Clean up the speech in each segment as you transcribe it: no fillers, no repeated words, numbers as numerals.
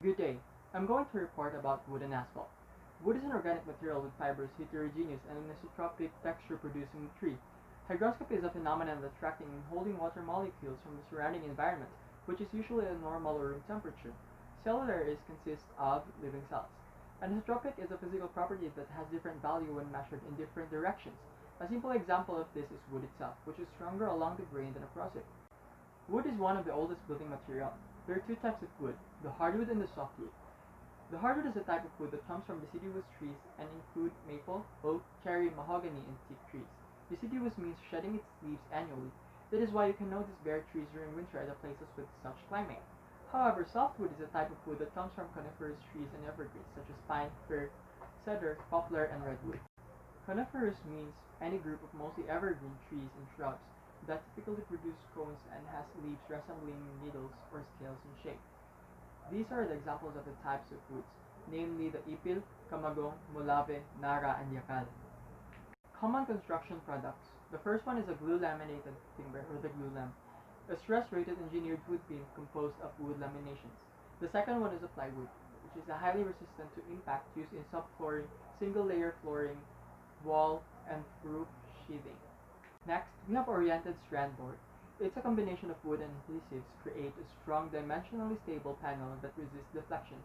Good day. I'm going to report about wood and asphalt. Wood is an organic material with fibers, heterogeneous, and an isotropic texture produced in the tree. Hygroscopy is a phenomenon of attracting and holding water molecules from the surrounding environment, which is usually at normal or room temperature. Cellular is consists of living cells. Anisotropic is a physical property that has different value when measured in different directions. A simple example of this is wood itself, which is stronger along the grain than a corrosive. Wood is one of the oldest building materials. There are two types of wood, the hardwood and the softwood. The hardwood is a type of wood that comes from deciduous trees and include maple, oak, cherry, mahogany, and teak trees. Deciduous means shedding its leaves annually. That is why you can notice bare trees during winter at the places with such climate. However, softwood is a type of wood that comes from coniferous trees and evergreens such as pine, fir, cedar, poplar, and redwood. Coniferous means any group of mostly evergreen trees and shrubs that typically produce cones and has leaves resembling needles or scales in shape. These are the examples of the types of woods, namely the ipil, kamagong, molave, nara, and yakal. Common construction products. The first one is a glue-laminated timber, or the glue lam, a stress-rated engineered wood beam composed of wood laminations. The second one is a plywood, which is a highly resistant to impact used in subflooring, single-layer flooring, wall, and roof sheathing. Next, we have oriented strand board. It's a combination of wood and adhesives to create a strong, dimensionally stable panel that resists deflection.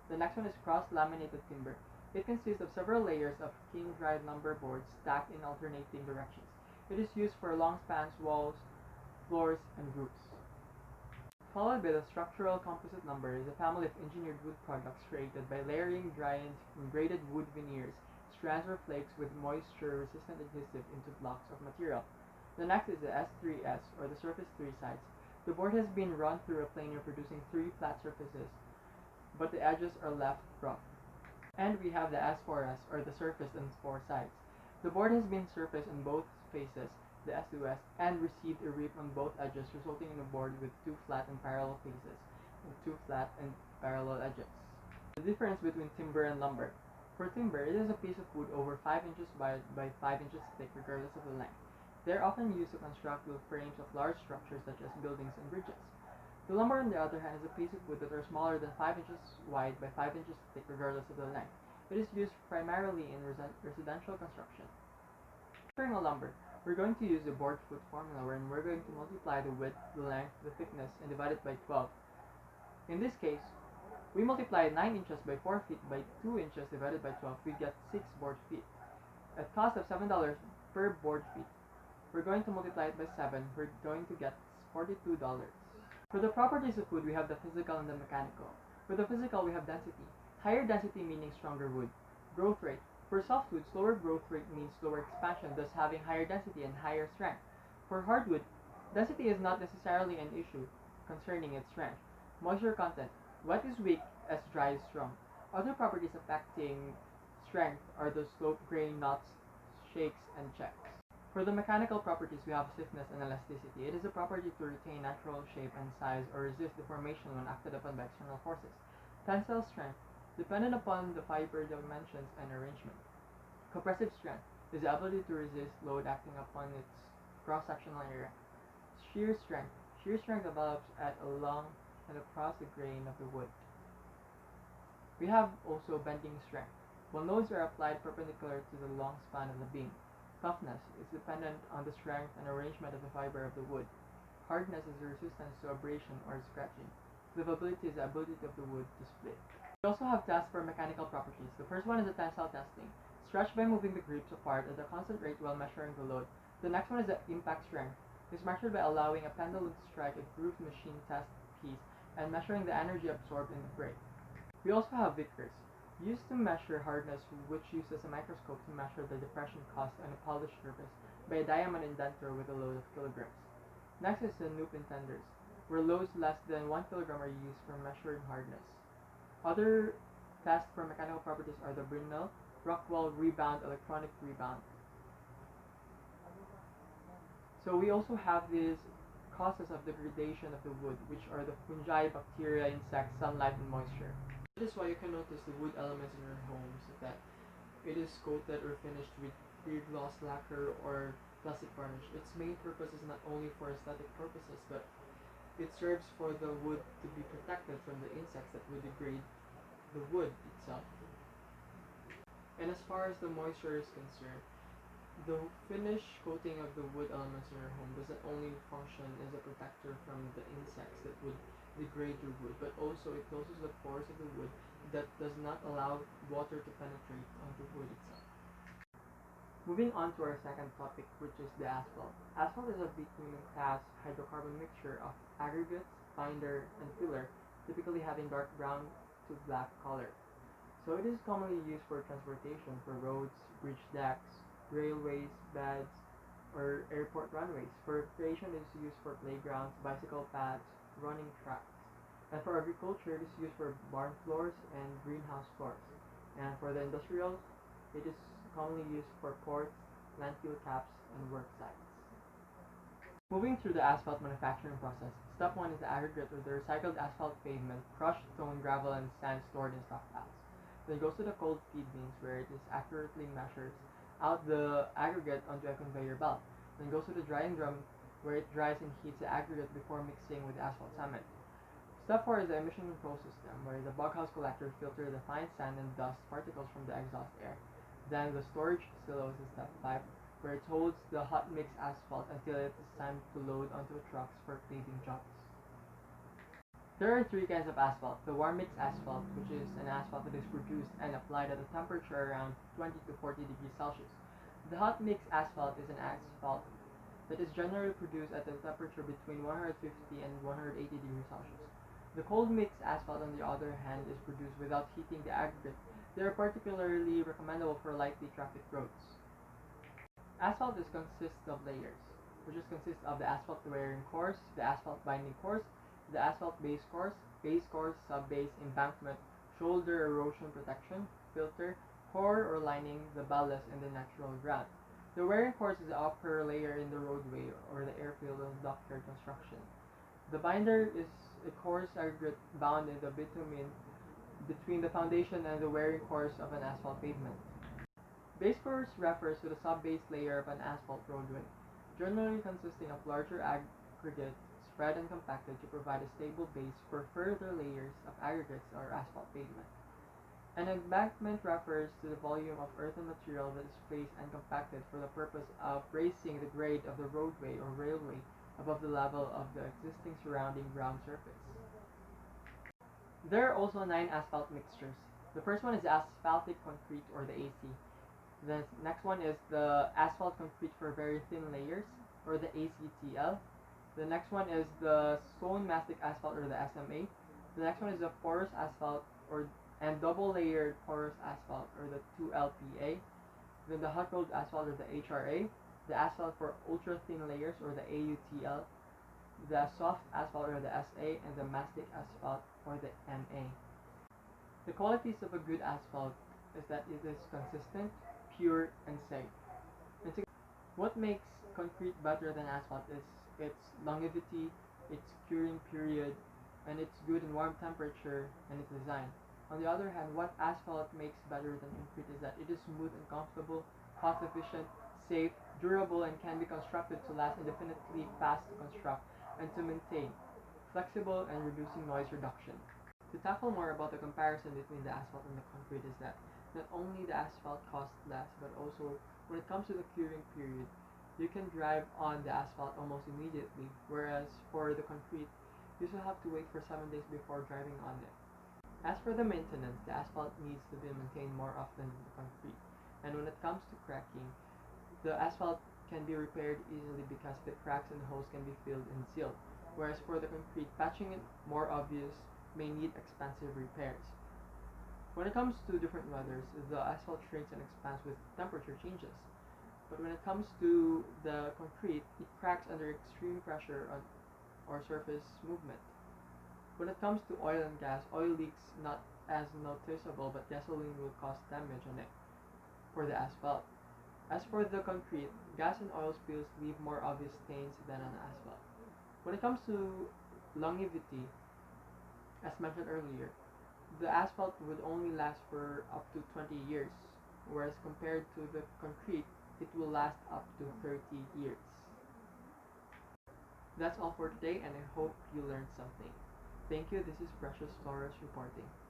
The next one is cross-laminated timber. It consists of several layers of king-dried lumber boards stacked in alternating directions. It is used for long spans, walls, floors, and roofs. Followed by the structural composite lumber is a family of engineered wood products created by layering giant braided wood veneers, strands or flakes with moisture-resistant adhesive into blocks of material. The next is the S3S, or the surface 3 sides. The board has been run through a planer producing 3 flat surfaces, but the edges are left rough. And we have the S4S, or the surface and 4 sides. The board has been surfaced on both faces, the S2S, and received a rip on both edges, resulting in a board with 2 flat and parallel faces, and 2 flat and parallel edges. The difference between timber and lumber. For timber, it is a piece of wood over 5 inches wide by 5 inches thick regardless of the length. They are often used to construct the frames of large structures such as buildings and bridges. The lumber, on the other hand, is a piece of wood that are smaller than 5 inches wide by 5 inches thick regardless of the length. It is used primarily in residential construction. Measuring a lumber, we're going to use the board foot formula wherein we're going to multiply the width, the length, the thickness, and divide it by 12. In this case, we multiply 9 inches by 4 feet by 2 inches divided by 12, we get 6 board feet. At cost of $7 per board feet, we're going to multiply it by 7, we're going to get $42. For the properties of wood, we have the physical and the mechanical. For the physical, we have density. Higher density meaning stronger wood. Growth rate. For softwood, slower growth rate means slower expansion, thus having higher density and higher strength. For hardwood, density is not necessarily an issue concerning its strength. Moisture content. Wet is weak as dry is strong. Other properties affecting strength are the slope, grain, knots, shakes, and checks. For the mechanical properties, we have stiffness and elasticity. It is a property to retain natural shape and size or resist deformation when acted upon by external forces. Tensile strength, dependent upon the fiber dimensions and arrangement. Compressive strength is the ability to resist load acting upon its cross-sectional area. Shear strength. Shear strength develops at along and across the grain of the wood. We have also bending strength. When loads are applied perpendicular to the long span of the beam. Toughness is dependent on the strength and arrangement of the fiber of the wood. Hardness is the resistance to abrasion or scratching. Livability is the ability of the wood to split. We also have tests for mechanical properties. The first one is the tensile testing. Stretch by moving the grips apart at a constant rate while measuring the load. The next one is the impact strength. It's measured by allowing a pendulum to strike a groove machine test piece and measuring the energy absorbed in the break. We also have Vickers, used to measure hardness, which uses a microscope to measure the depression caused on a polished surface by a diamond indenter with a load of kilograms. Next is the Knoop intenders, where loads less than 1 kilogram are used for measuring hardness. Other tests for mechanical properties are the Brinell, Rockwell rebound, electronic rebound. So we also have these causes of degradation of the wood, which are the fungi, bacteria, insects, sunlight, and moisture. That is why you can notice the wood elements in your homes that it is coated or finished with clear gloss lacquer or plastic varnish. Its main purpose is not only for aesthetic purposes, but It serves for the wood to be protected from the insects that would degrade the wood itself. And as far as the moisture is concerned, the finish coating of the wood elements in your home doesn't only function as a protector from the insects that would degrade your wood, but also it closes the pores of the wood that does not allow water to penetrate onto wood itself. Moving on to our second topic, which is the asphalt. Asphalt is a bitumen-class hydrocarbon mixture of aggregates, binder, and filler, typically having dark brown to black color. So it is commonly used for transportation for roads, bridge decks, railways, beds, or airport runways. For recreation, it is used for playgrounds, bicycle paths, running tracks. And for agriculture, it is used for barn floors and greenhouse floors. And for the industrial, it is commonly used for ports, landfill caps, and work sites. Moving through the asphalt manufacturing process, step 1 is the aggregate or the recycled asphalt pavement, crushed stone, gravel, and sand stored in stockpiles. Then it goes to the cold feed beans where it is accurately measures out the aggregate onto a conveyor belt. Then it goes to the drying drum where it dries and heats the aggregate before mixing with asphalt cement. Step 4 is the emission control system where the bughouse collector filters the fine sand and dust particles from the exhaust air. Then the storage silos is step 5 where it holds the hot mix asphalt until it is time to load onto trucks for paving jobs. There are three kinds of asphalt. The warm mix asphalt, which is an asphalt that is produced and applied at a temperature around 20 to 40 degrees Celsius. The hot mix asphalt is an asphalt that is generally produced at a temperature between 150 and 180 degrees Celsius. The cold mix asphalt, on the other hand, is produced without heating the aggregate. They are particularly recommendable for lightly trafficked roads. Asphalt consists of layers, which consists of the asphalt wearing course, the asphalt binding course, the asphalt base course, sub-base, embankment, shoulder erosion protection, filter, core or lining, the ballast, and the natural ground. The wearing course is the upper layer in the roadway or the airfield of dockyard construction. The binder is a coarse aggregate bound in the bitumen between the foundation and the wearing course of an asphalt pavement. Base course refers to the sub-base layer of an asphalt roadway, generally consisting of larger aggregates spread and compacted to provide a stable base for further layers of aggregates or asphalt pavement. An embankment refers to the volume of earthen material that is placed and compacted for the purpose of raising the grade of the roadway or railway above the level of the existing surrounding ground surface. There are also 9 asphalt mixtures. The first one is asphaltic concrete or the AC. The next one is the asphalt concrete for very thin layers or the ACTL. The next one is the stone mastic asphalt or the SMA. The next one is the porous asphalt and double layered porous asphalt or the 2LPA. Then the hot rolled asphalt or the HRA. The asphalt for ultra thin layers or the AUTL. The soft asphalt or the SA, and the mastic asphalt or the MA. The qualities of a good asphalt is that it is consistent, pure, and safe. What makes concrete better than asphalt is its longevity, its curing period, and its good and warm temperature and its design. On the other hand, what asphalt makes better than concrete is that it is smooth and comfortable, cost efficient, safe, durable, and can be constructed to last indefinitely, fast to construct and to maintain, flexible, and reducing noise reduction. To tackle more about the comparison between the asphalt and the concrete is that not only the asphalt costs less, but also when it comes to the curing period, you can drive on the asphalt almost immediately, whereas for the concrete, you still have to wait for 7 days before driving on it. As for the maintenance, the asphalt needs to be maintained more often than the concrete, and when it comes to cracking, the asphalt can be repaired easily because the cracks and holes can be filled and sealed, whereas for the concrete, patching it more obvious may need expensive repairs. When it comes to different weathers, the asphalt shrinks and expands with temperature changes. But when it comes to the concrete, it cracks under extreme pressure or surface movement. When it comes to oil and gas, oil leaks not as noticeable, but gasoline will cause damage on it for the asphalt. As for the concrete, gas and oil spills leave more obvious stains than on asphalt. When it comes to longevity, as mentioned earlier, the asphalt would only last for up to 20 years, whereas compared to the concrete, it will last up to 30 years. That's all for today, and I hope you learned something. Thank you. This is Precious Flores reporting.